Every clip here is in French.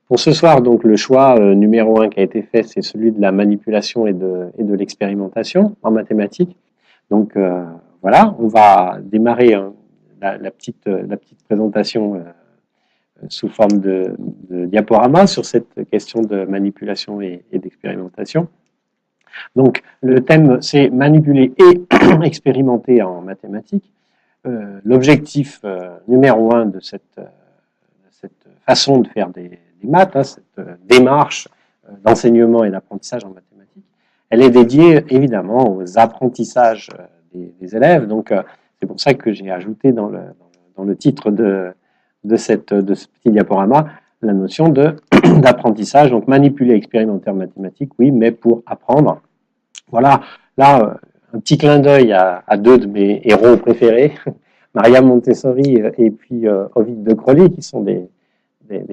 Pour ce soir, donc, le choix numéro 1 qui a été fait, c'est celui de la manipulation et de l'expérimentation en mathématiques. Donc, voilà, on va démarrer la petite présentation sous forme de diaporama sur cette question de manipulation et d'expérimentation. Donc, le thème, c'est manipuler et expérimenter en mathématiques. L'objectif numéro 1 de cette façon de faire des maths, hein, cette démarche d'enseignement et d'apprentissage en mathématiques, elle est dédiée évidemment aux apprentissages des élèves. Donc, c'est pour ça que j'ai ajouté dans le titre de ce petit diaporama la notion d'apprentissage. Donc, manipuler, expérimenter en mathématiques, oui, mais pour apprendre. Voilà, là, un petit clin d'œil à deux de mes héros préférés, Maria Montessori et puis Ovide de Crolles, qui sont des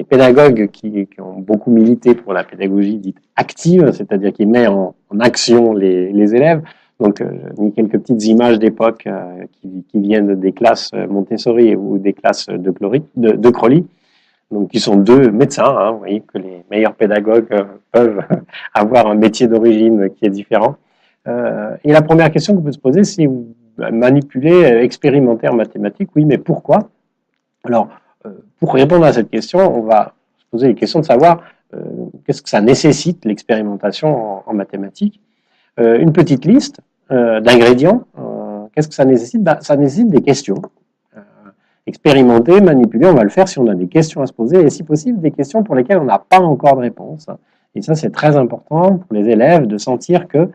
pédagogues qui ont beaucoup milité pour la pédagogie dite active, c'est-à-dire qui met en action les élèves. Donc, j'ai mis quelques petites images d'époque qui viennent des classes Montessori ou des classes de Crolles, donc qui sont deux médecins. Hein, vous voyez que les meilleurs pédagogues peuvent avoir un métier d'origine qui est différent. Et la première question qu'on peut se poser, c'est manipuler, expérimenter en mathématiques. Oui, mais pourquoi? Alors, pour répondre à cette question, on va se poser la question de savoir qu'est-ce que ça nécessite, l'expérimentation en mathématiques. Une petite liste d'ingrédients. Qu'est-ce que ça nécessite? Ça nécessite des questions. Expérimenter, manipuler, on va le faire si on a des questions à se poser, et si possible, des questions pour lesquelles on n'a pas encore de réponse. Et ça, c'est très important pour les élèves de sentir que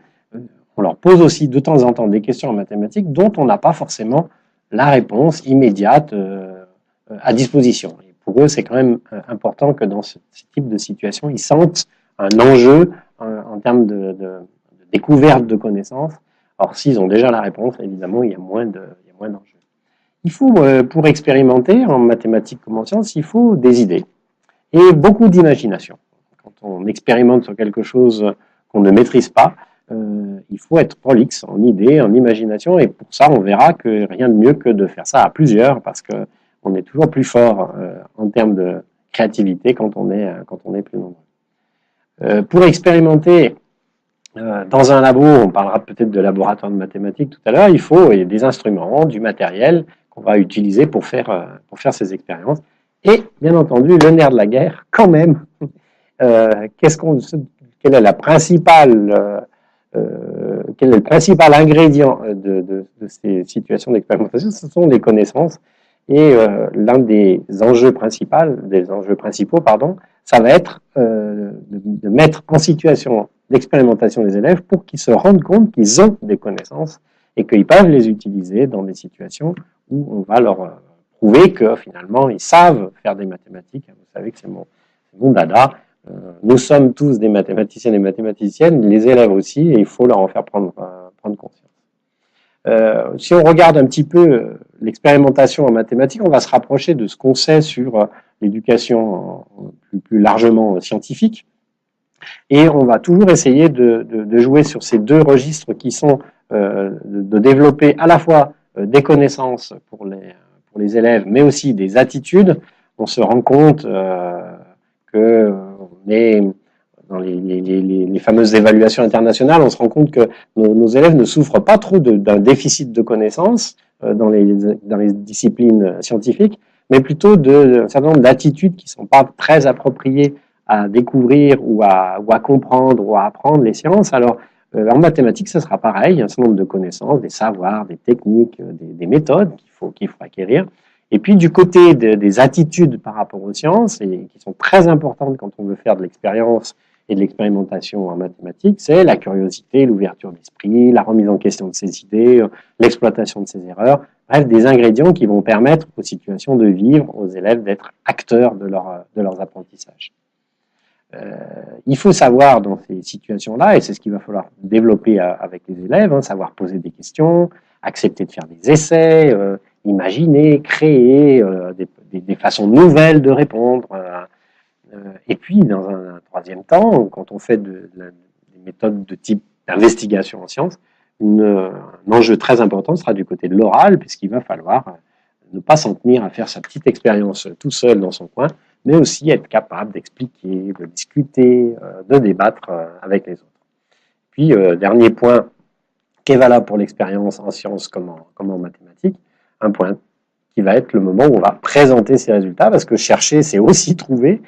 on leur pose aussi de temps en temps des questions en mathématiques dont on n'a pas forcément la réponse immédiate à disposition. Et pour eux, c'est quand même important que dans ce type de situation, ils sentent un enjeu en termes de découverte de connaissances. Or, s'ils ont déjà la réponse, évidemment, il y a moins d'enjeux. Il faut, pour expérimenter en mathématiques comme en sciences, il faut des idées et beaucoup d'imagination. Quand on expérimente sur quelque chose qu'on ne maîtrise pas, il faut être prolixe en idées, en imagination, et pour ça, on verra que rien de mieux que de faire ça à plusieurs, parce qu'on est toujours plus fort en termes de créativité quand on est plus nombreux. Pour expérimenter dans un labo, on parlera peut-être de laboratoire de mathématiques tout à l'heure, il faut des instruments, du matériel qu'on va utiliser pour faire ces expériences. Et, bien entendu, le nerf de la guerre, quand même, quel est le principal ingrédient de ces situations d'expérimentation? Ce sont les connaissances. Et l'un des enjeux principaux, ça va être de mettre en situation d'expérimentation des élèves pour qu'ils se rendent compte qu'ils ont des connaissances et qu'ils peuvent les utiliser dans des situations où on va leur prouver que finalement ils savent faire des mathématiques. Vous savez que c'est mon dada. Nous sommes tous des mathématiciens et des mathématiciennes, les élèves aussi, et il faut leur en faire prendre conscience. Si on regarde un petit peu l'expérimentation en mathématiques, on va se rapprocher de ce qu'on sait sur l'éducation plus largement scientifique. Et on va toujours essayer de jouer sur ces deux registres qui sont de développer à la fois des connaissances pour les élèves, mais aussi des attitudes. On se rend compte que on est dans les fameuses évaluations internationales, on se rend compte que nos élèves ne souffrent pas trop d'un déficit de connaissances dans les disciplines scientifiques, mais plutôt d'un certain nombre d'attitudes qui ne sont pas très appropriées à découvrir ou à comprendre ou à apprendre les sciences. Alors, en mathématiques, ce sera pareil, un certain nombre de connaissances, des savoirs, des techniques, des méthodes qu'il faut acquérir. Et puis, du côté des attitudes par rapport aux sciences, et qui sont très importantes quand on veut faire de l'expérience et de l'expérimentation en mathématiques, c'est la curiosité, l'ouverture d'esprit, la remise en question de ses idées, l'exploitation de ses erreurs, bref, des ingrédients qui vont permettre aux situations de vivre, aux élèves d'être acteurs de leurs apprentissages. Il faut savoir dans ces situations-là, et c'est ce qu'il va falloir développer avec les élèves, savoir poser des questions, accepter de faire des essais, imaginer, créer des façons nouvelles de répondre. Et puis, dans un troisième temps, quand on fait des méthodes de type d'investigation en sciences, un enjeu très important sera du côté de l'oral, puisqu'il va falloir ne pas s'en tenir à faire sa petite expérience tout seul dans son coin, mais aussi être capable d'expliquer, de discuter, de débattre avec les autres. Puis, dernier point qui est valable pour l'expérience en sciences comme en mathématiques, un point qui va être le moment où on va présenter ces résultats, parce que chercher, c'est aussi trouver.